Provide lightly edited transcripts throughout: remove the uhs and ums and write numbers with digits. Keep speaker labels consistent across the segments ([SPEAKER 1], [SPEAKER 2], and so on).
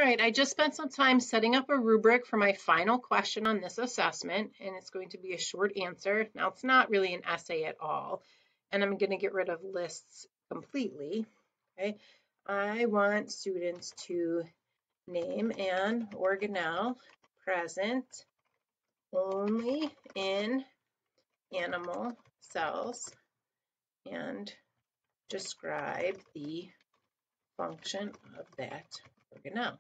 [SPEAKER 1] right, I just spent some time setting up a rubric for my final question on this assessment, and it's going to be a short answer. Now, it's not really an essay at all, and I'm going to get rid of lists completely. Okay, I want students to name an organelle present only in animal cells and describe the function of that organelle.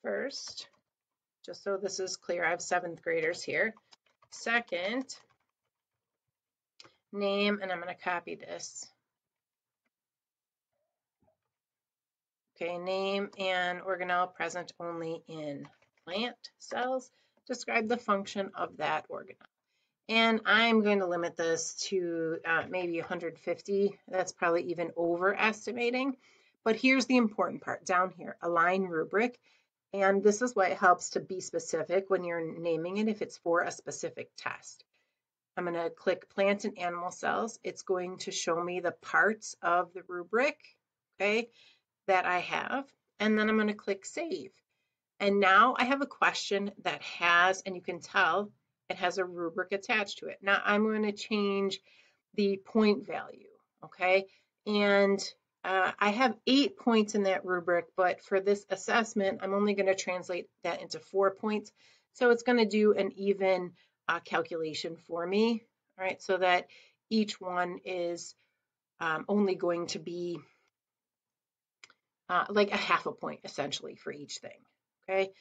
[SPEAKER 1] First, just so this is clear, I have 7th graders here. Second, name, and I'm going to copy this. Okay, name an organelle present only in plant cells. Describe the function of that organelle. And I'm going to limit this to maybe 150. That's probably even overestimating. But here's the important part down here, align rubric. And this is why it helps to be specific when you're naming it if it's for a specific test. I'm going to click plant and animal cells. It's going to show me the parts of the rubric, okay, that I have. And then I'm going to click save. And now I have a question that has, and you can tell, it has a rubric attached to it. Now I'm going to change the point value, okay? And I have 8 points in that rubric, but for this assessment, I'm only going to translate that into 4 points. So it's going to do an even calculation for me, all right, so that each one is only going to be like a half a point essentially for each thing, okay?